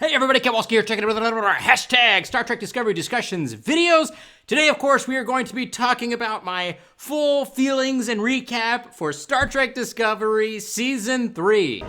Hey everybody, Kowalski here, checking out another hashtag Star Trek Discovery Discussions videos. Today, of course, we are going to be talking about my full feelings and recap for Star Trek Discovery Season 3.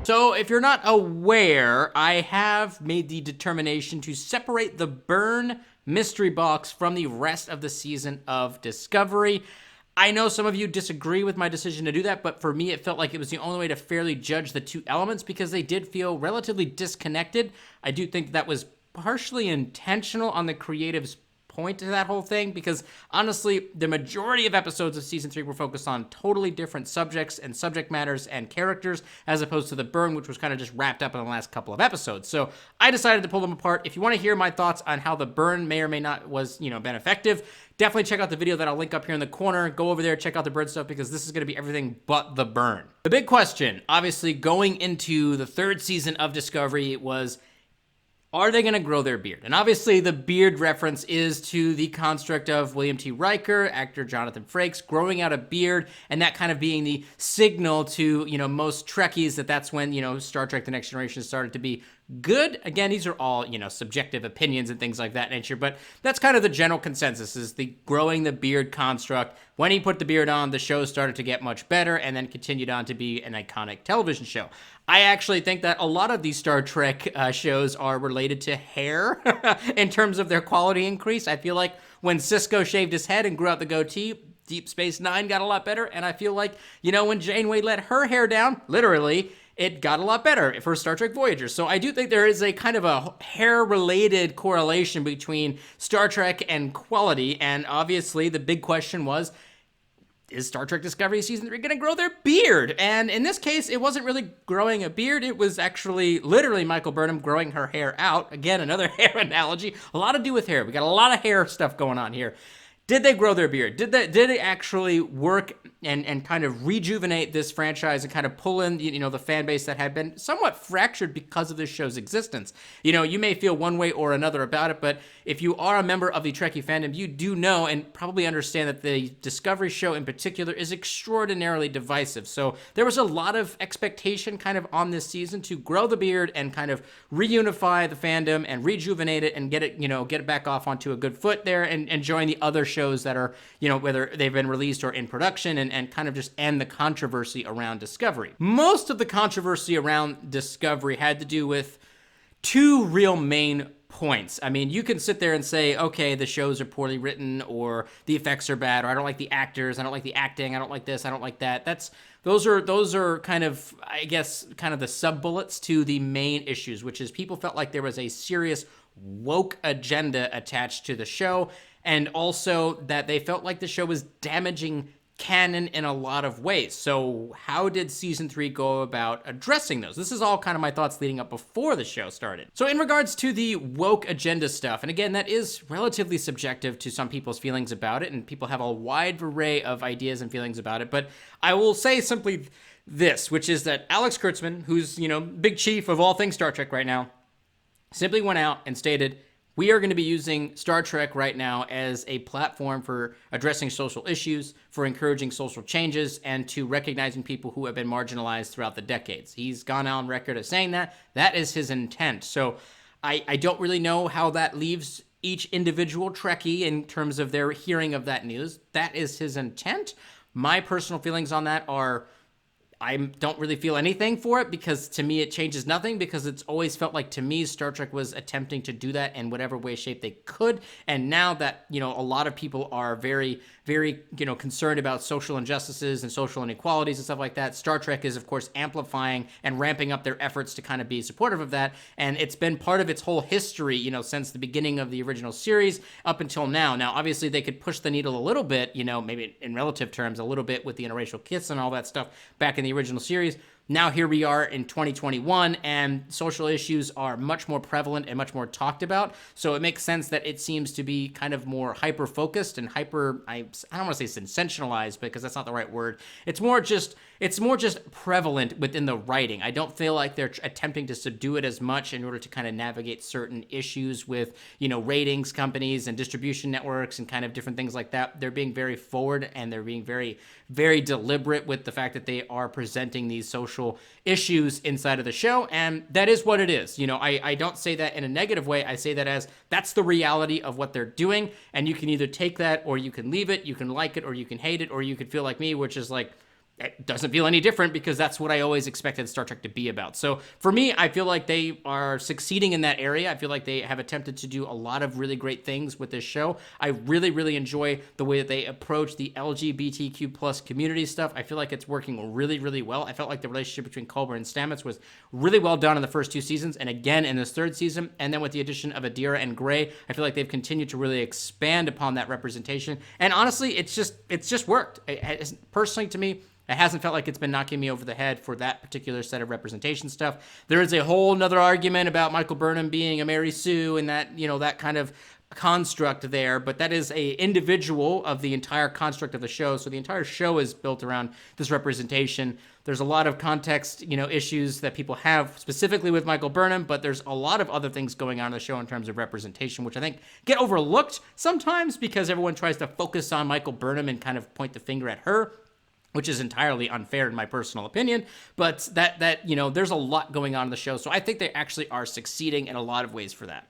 So, if you're not aware, I have made the determination to separate the Burn mystery box from the rest of the season of Discovery. I know some of you disagree with my decision to do that, but for me, it felt like it was the only way to fairly judge the two elements because they did feel relatively disconnected. I do think that was partially intentional on the creative's point to that whole thing because honestly, the majority of episodes of season 3 were focused on totally different subjects and subject matters and characters as opposed to the Burn, which was kind of just wrapped up in the last couple of episodes. So I decided to pull them apart. If you want to hear my thoughts on how the Burn may or may not was, been effective, definitely check out the video that I'll link up here in the corner. Go over there, check out the Burn stuff because this is going to be everything but the Burn. The big question, obviously, going into the third season of Discovery was, are they going to grow their beard? And obviously, the beard reference is to the construct of William T. Riker, actor Jonathan Frakes, growing out a beard, and that kind of being the signal to, most Trekkies that that's when, Star Trek The Next Generation started to be good. Again, these are all, subjective opinions and things like that nature, but that's kind of the general consensus is the growing the beard construct. When he put the beard on, the show started to get much better and then continued on to be an iconic television show. I actually think that a lot of these Star Trek shows are related to hair in terms of their quality increase. I feel like when Sisko shaved his head and grew out the goatee, Deep Space Nine got a lot better, and I feel like, when Janeway let her hair down, literally, it got a lot better for Star Trek Voyager. So I do think there is a kind of a hair-related correlation between Star Trek and quality, and obviously the big question was, is Star Trek Discovery Season 3 going to grow their beard? And in this case, it wasn't really growing a beard. It was actually literally Michael Burnham growing her hair out. Again, another hair analogy. A lot to do with hair. We got a lot of hair stuff going on here. Did they grow their beard? Did it actually work and kind of rejuvenate this franchise and kind of pull in, the fan base that had been somewhat fractured because of this show's existence? You may feel one way or another about it, but if you are a member of the Trekkie fandom, you do know and probably understand that the Discovery show in particular is extraordinarily divisive. So there was a lot of expectation kind of on this season to grow the beard and kind of reunify the fandom and rejuvenate it and get it back off onto a good foot there and join the other shows that are, whether they've been released or in production and kind of just end the controversy around Discovery. Most of the controversy around Discovery had to do with two real main points. I mean, you can sit there and say, okay, the shows are poorly written or the effects are bad or I don't like the actors, I don't like the acting, I don't like this, I don't like that. Those are kind of, I guess, kind of the sub-bullets to the main issues, which is people felt like there was a serious woke agenda attached to the show, and also that they felt like the show was damaging canon in a lot of ways. So how did season 3 go about addressing those? This is all kind of my thoughts leading up before the show started. So in regards to the woke agenda stuff, and again, that is relatively subjective to some people's feelings about it, and people have a wide array of ideas and feelings about it, but I will say simply this, which is that Alex Kurtzman, who's, big chief of all things Star Trek right now, simply went out and stated, we are going to be using Star Trek right now as a platform for addressing social issues, for encouraging social changes, and to recognizing people who have been marginalized throughout the decades. He's gone on record as saying that. That is his intent. So I don't really know how that leaves each individual Trekkie in terms of their hearing of that news. That is his intent. My personal feelings on that are, I don't really feel anything for it because to me it changes nothing because it's always felt like to me Star Trek was attempting to do that in whatever way, shape they could. And now that, a lot of people are very, very, concerned about social injustices and social inequalities and stuff like that, Star Trek is, of course, amplifying and ramping up their efforts to kind of be supportive of that. And it's been part of its whole history, since the beginning of the original series up until now. Now, obviously, they could push the needle a little bit, maybe in relative terms, a little bit with the interracial kiss and all that stuff back in the original series. Now here we are in 2021 and social issues are much more prevalent and much more talked about. So it makes sense that it seems to be kind of more hyper-focused and I don't want to say sensationalized because that's not the right word. It's more just prevalent within the writing. I don't feel like they're attempting to subdue it as much in order to kind of navigate certain issues with, ratings companies and distribution networks and kind of different things like that. They're being very forward and they're being very, very deliberate with the fact that they are presenting these social actual issues inside of the show, and that is what it is. You know, I don't say that in a negative way. I say that as that's the reality of what they're doing, and you can either take that or you can leave it, you can like it or you can hate it, or you could feel like me, which is like, it doesn't feel any different because that's what I always expected Star Trek to be about. So for me, I feel like they are succeeding in that area. I feel like they have attempted to do a lot of really great things with this show. I really, really enjoy the way that they approach the LGBTQ plus community stuff. I feel like it's working really, really well. I felt like the relationship between Culber and Stamets was really well done in the first 2 seasons, and again in this 3rd season. And then with the addition of Adira and Gray, I feel like they've continued to really expand upon that representation. And honestly, it's just worked. Personally, to me, it hasn't felt like it's been knocking me over the head for that particular set of representation stuff. There is a whole nother argument about Michael Burnham being a Mary Sue and that, you know, that kind of construct there, but that is a individual of the entire construct of the show. So the entire show is built around this representation. There's a lot of context, you know, issues that people have specifically with Michael Burnham, but there's a lot of other things going on in the show in terms of representation, which I think get overlooked sometimes because everyone tries to focus on Michael Burnham and kind of point the finger at her, which is entirely unfair in my personal opinion, but that you know, there's a lot going on in the show, so I think they actually are succeeding in a lot of ways for that.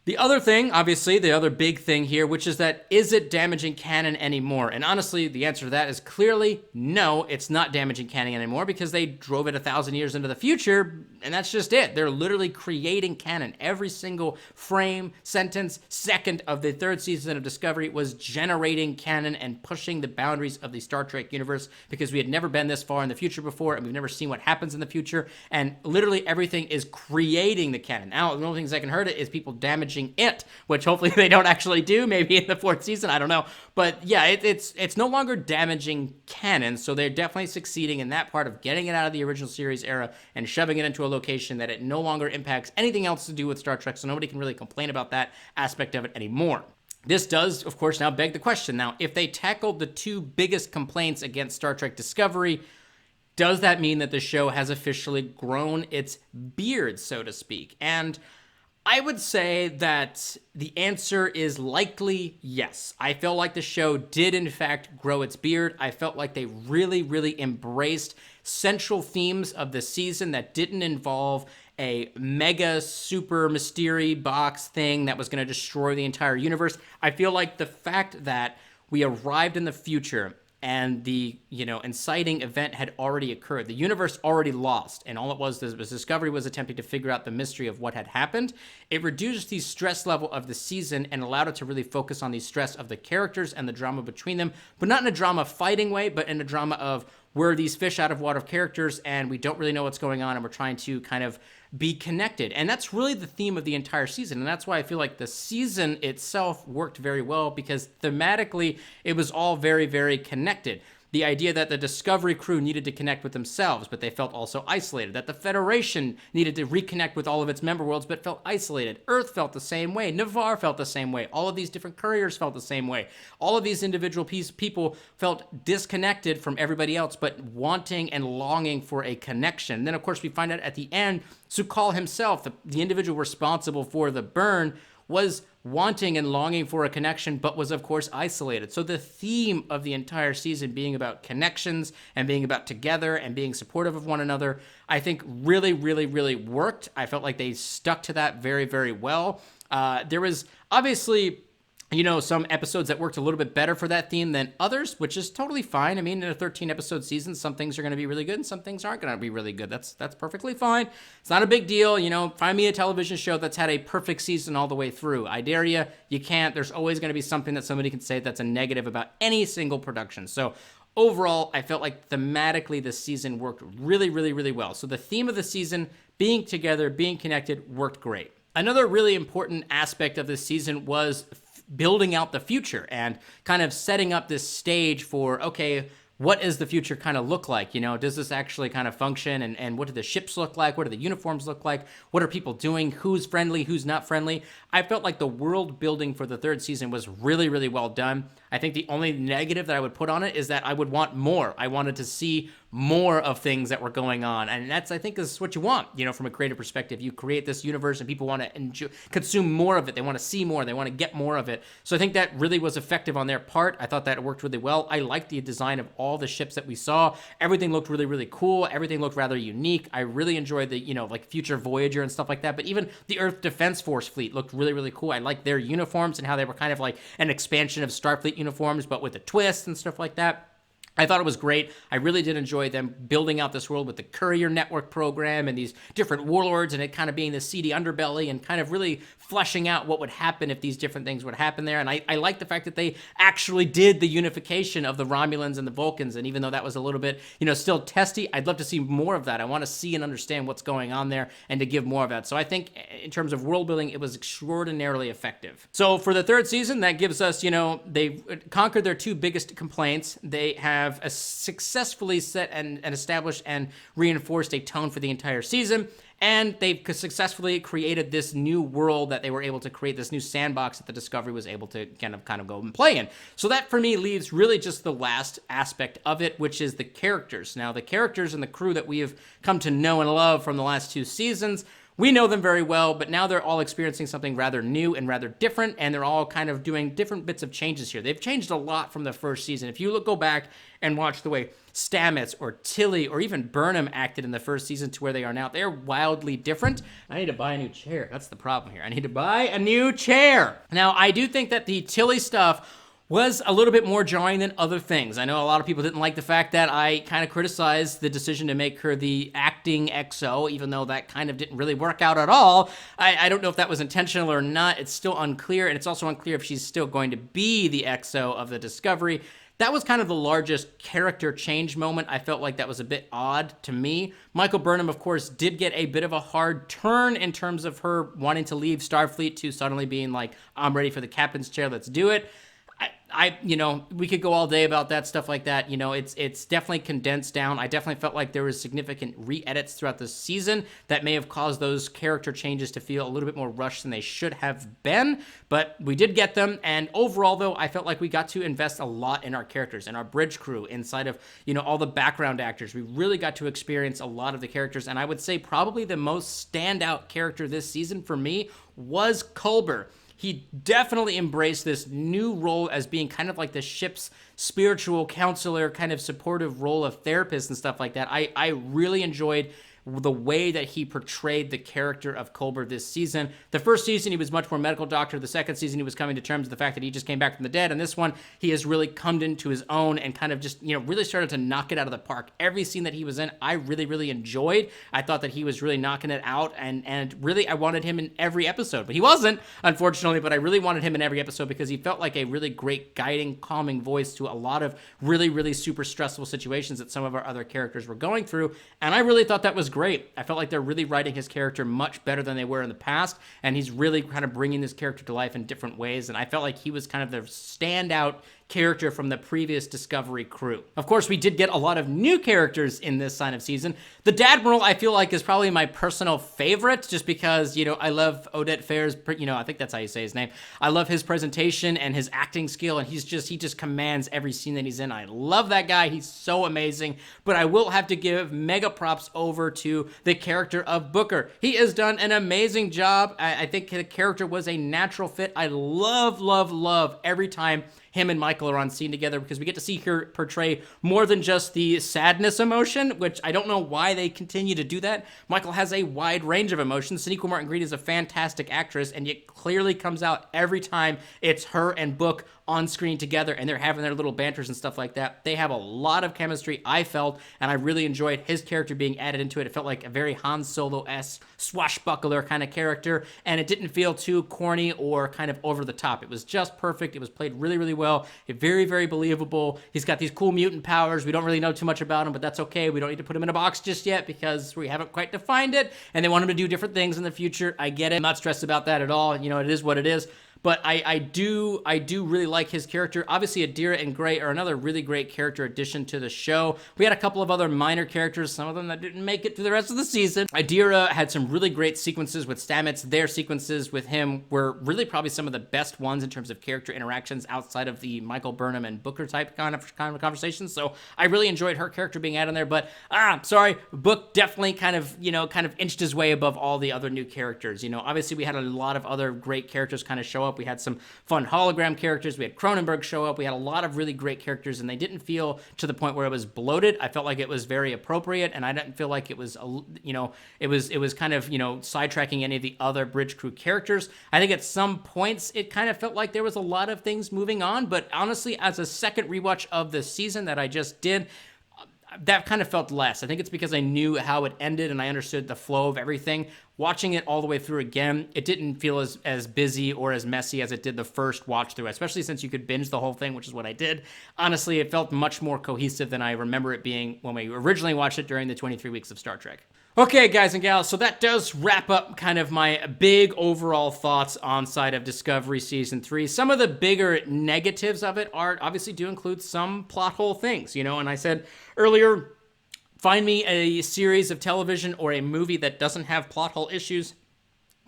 The other thing, obviously, the other big thing here, which is that, is it damaging canon anymore? And honestly, the answer to that is clearly no, it's not damaging canon anymore because they drove it 1,000 years into the future, and that's just it. They're literally creating canon. Every single frame, sentence, second of the 3rd season of Discovery was generating canon and pushing the boundaries of the Star Trek universe because we had never been this far in the future before, and we've never seen what happens in the future, and literally everything is creating the canon. Now, the only things that can hurt it is people damaging it, which hopefully they don't actually do, maybe in the 4th season, I don't know. But yeah, it's no longer damaging canon, so they're definitely succeeding in that part of getting it out of the original series era and shoving it into a location that it no longer impacts anything else to do with Star Trek, so nobody can really complain about that aspect of it anymore. This does, of course, now beg the question. Now, if they tackled the 2 biggest complaints against Star Trek Discovery, does that mean that the show has officially grown its beard, so to speak? And I would say that the answer is likely yes. I felt like the show did, in fact, grow its beard. I felt like they really, really embraced central themes of the season that didn't involve a mega super mystery box thing that was going to destroy the entire universe. I feel like the fact that we arrived in the future and the, you know, inciting event had already occurred. The universe already lost, and all it was Discovery was attempting to figure out the mystery of what had happened. It reduced the stress level of the season and allowed it to really focus on the stress of the characters and the drama between them, but not in a drama fighting way, but in a drama of we're these fish out of water characters and we don't really know what's going on and we're trying to kind of be connected. And that's really the theme of the entire season. And that's why I feel like the season itself worked very well because thematically it was all very, very connected. The idea that the Discovery crew needed to connect with themselves, but they felt also isolated. That the Federation needed to reconnect with all of its member worlds, but felt isolated. Earth felt the same way. Navarre felt the same way. All of these different couriers felt the same way. All of these individual people felt disconnected from everybody else, but wanting and longing for a connection. And then, of course, we find out at the end, Su'Kal himself, the individual responsible for the burn, was wanting and longing for a connection, but was, of course, isolated. So the theme of the entire season being about connections and being about together and being supportive of one another, I think really, really, really worked. I felt like they stuck to that very, very well. There was obviously, you know, some episodes that worked a little bit better for that theme than others, which is totally fine. I mean, in a 13-episode season, some things are going to be really good and some things aren't going to be really good. That's perfectly fine. It's not a big deal. You know, find me a television show that's had a perfect season all the way through. I dare you can't. There's always going to be something that somebody can say that's a negative about any single production. So overall, I felt like thematically this season worked really, really, really well. So the theme of the season, being together, being connected, worked great. Another really important aspect of this season was building out the future and kind of setting up this stage for, okay, what does the future kind of look like? You know, does this actually kind of function? And what do the ships look like? What do the uniforms look like? What are people doing? Who's friendly? Who's not friendly? I felt like the world building for the 3rd season was really, really well done. I think the only negative that I would put on it is that I would want more. I wanted to see more of things that were going on, and that's, I think, is what you want, from a creative perspective. You create this universe and people want to consume more of it. They want to see more. They want to get more of it. So I think that really was effective on their part. I thought that it worked really well. I liked the design of all the ships that we saw. Everything looked really, really cool. Everything looked rather unique. I really enjoyed the, like future Voyager and stuff like that, but even the Earth Defense Force fleet looked really, really cool. I liked their uniforms and how they were kind of like an expansion of Starfleet uniforms, but with a twist and stuff like that. I thought it was great. I really did enjoy them building out this world with the Courier Network program and these different warlords and it kind of being the seedy underbelly and kind of really fleshing out what would happen if these different things would happen there. And I like the fact that they actually did the unification of the Romulans and the Vulcans. And even though that was a little bit, still testy, I'd love to see more of that. I want to see and understand what's going on there and to give more of that. So I think in terms of world building, it was extraordinarily effective. So for the third season, that gives us, they conquered their two biggest complaints. They have successfully set and established and reinforced a tone for the entire season. And they've successfully created this new world that they were able to create, this new sandbox that the Discovery was able to kind of go and play in. So that for me leaves really just the last aspect of it, which is the characters. Now, the characters and the crew that we have come to know and love from the last two seasons, we know them very well, but now they're all experiencing something rather new and rather different, and they're all kind of doing different bits of changes here. They've changed a lot from the first season. If you go back and watch the way Stamets or Tilly or even Burnham acted in the first season to where they are now, they're wildly different. I need to buy a new chair. That's the problem here. I need to buy a new chair. Now, I do think that the Tilly stuff was a little bit more jarring than other things. I know a lot of people didn't like the fact that I kind of criticized the decision to make her the acting XO, even though that kind of didn't really work out at all. I don't know if that was intentional or not. It's still unclear, and it's also unclear if she's still going to be the XO of the Discovery. That was kind of the largest character change moment. I felt like that was a bit odd to me. Michael Burnham, of course, did get a bit of a hard turn in terms of her wanting to leave Starfleet to suddenly being like, I'm ready for the captain's chair, let's do it. We could go all day about that, stuff like that. It's definitely condensed down. I definitely felt like there was significant re-edits throughout the season that may have caused those character changes to feel a little bit more rushed than they should have been, but we did get them. And overall, though, I felt like we got to invest a lot in our characters and our bridge crew inside of, all the background actors. We really got to experience a lot of the characters, and I would say probably the most standout character this season for me was Culber. He definitely embraced this new role as being kind of like the ship's spiritual counselor, kind of supportive role of therapist and stuff like that. I really enjoyed the way that he portrayed the character of Culber this season. The first season, he was much more medical doctor. The second season, he was coming to terms with the fact that he just came back from the dead. And this one, he has really come into his own and kind of just, really started to knock it out of the park. Every scene that he was in, I really, really enjoyed. I thought that he was really knocking it out. And really, I wanted him in every episode. But he wasn't, unfortunately. But I really wanted him in every episode because he felt like a really great guiding, calming voice to a lot of really, really super stressful situations that some of our other characters were going through. And I really thought that was great. I felt like they're really writing his character much better than they were in the past, and he's really kind of bringing this character to life in different ways, and I felt like he was kind of the standout character from the previous Discovery crew. Of course, we did get a lot of new characters in this sign of season. The Dadmiral, I feel like, is probably my personal favorite, just because, I love Odette Fair's, I think that's how you say his name. I love his presentation and his acting skill, and he just commands every scene that he's in. I love that guy. He's so amazing. But I will have to give mega props over to the character of Booker. He has done an amazing job. I think the character was a natural fit. I love every time him and Michael are on scene together, because we get to see her portray more than just the sadness emotion, which I don't know why they continue to do that. Michael has a wide range of emotions. Sonequa Martin Green is a fantastic actress, and it clearly comes out every time it's her and Book on screen together, and they're having their little banters and stuff like that. They have a lot of chemistry, I felt, and I really enjoyed his character being added into it. It felt like a very Han Solo-esque swashbuckler kind of character, and it didn't feel too corny or kind of over the top. It was just perfect. It was played really, really well. Very, very believable. He's got these cool mutant powers. We don't really know too much about him, but that's okay. We don't need to put him in a box just yet because we haven't quite defined it, and they want him to do different things in the future. I get it. I'm not stressed about that at all. It is what it is. but I do really like his character. Obviously, Adira and Gray are another really great character addition to the show. We had a couple of other minor characters, some of them that didn't make it to the rest of the season. Adira had some really great sequences with Stamets. Their sequences with him were really probably some of the best ones in terms of character interactions outside of the Michael Burnham and Booker type kind of conversations. So I really enjoyed her character being added in there. But sorry, Book definitely kind of inched his way above all the other new characters. Obviously we had a lot of other great characters kind of show up. We had some fun hologram characters. We had Cronenberg show up. We had a lot of really great characters, and they didn't feel to the point where it was bloated. I felt like it was very appropriate, and I didn't feel like it was, it was kind of, sidetracking any of the other Bridge Crew characters. I think at some points it kind of felt like there was a lot of things moving on, but honestly, as a second rewatch of the season that I just did, that kind of felt less. I think it's because I knew how it ended and I understood the flow of everything. Watching it all the way through again, it didn't feel as busy or as messy as it did the first watch through, especially since you could binge the whole thing, which is what I did. Honestly, it felt much more cohesive than I remember it being when we originally watched it during the 23 weeks of Star Trek. Okay, guys and gals, so that does wrap up kind of my big overall thoughts on side of Discovery Season 3. Some of the bigger negatives of it are obviously do include some plot hole things, and I said earlier, find me a series of television or a movie that doesn't have plot hole issues.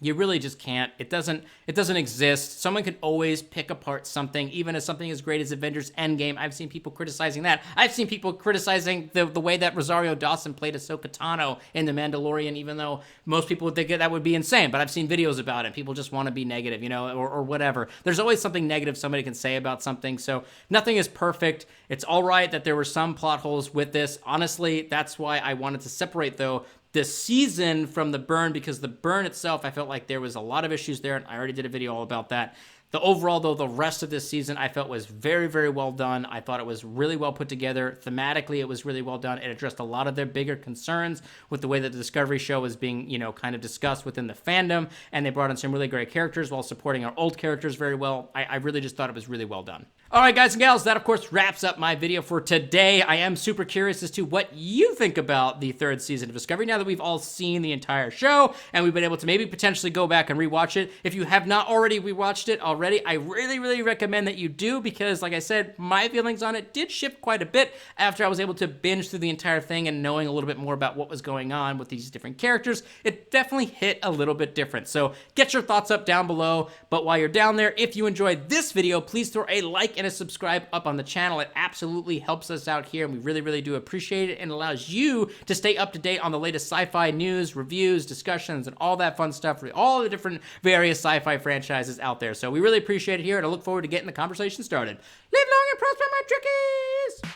You really just can't. It doesn't exist. Someone could always pick apart something, even as something as great as Avengers Endgame. I've seen people criticizing that. I've seen people criticizing the way that Rosario Dawson played Ahsoka Tano in The Mandalorian, even though most people would think that would be insane. But I've seen videos about it. People just want to be negative, or whatever. There's always something negative somebody can say about something. So nothing is perfect. It's all right that there were some plot holes with this. Honestly, that's why I wanted to separate, though, this season from the burn, because the burn itself, I felt like there was a lot of issues there, and I already did a video all about that. The overall, though, the rest of this season I felt was very, very well done. I thought it was really well put together. Thematically, it was really well done. It addressed a lot of their bigger concerns with the way that the Discovery show was being, kind of discussed within the fandom, and they brought in some really great characters while supporting our old characters very well. I really just thought it was really well done. All right, guys and gals, that, of course, wraps up my video for today. I am super curious as to what you think about the third season of Discovery now that we've all seen the entire show and we've been able to maybe potentially go back and rewatch it. If you have not already rewatched it already, I really, really recommend that you do, because, like I said, my feelings on it did shift quite a bit after I was able to binge through the entire thing and knowing a little bit more about what was going on with these different characters. It definitely hit a little bit different. So get your thoughts up down below. But while you're down there, if you enjoyed this video, please throw a like and a subscribe up on the channel. It absolutely helps us out here, and we really, really do appreciate it, and allows you to stay up to date on the latest sci-fi news, reviews, discussions, and all that fun stuff for all the different various sci-fi franchises out there. So we really appreciate it here, and I look forward to getting the conversation started. Live long and prosper, my Trekkies!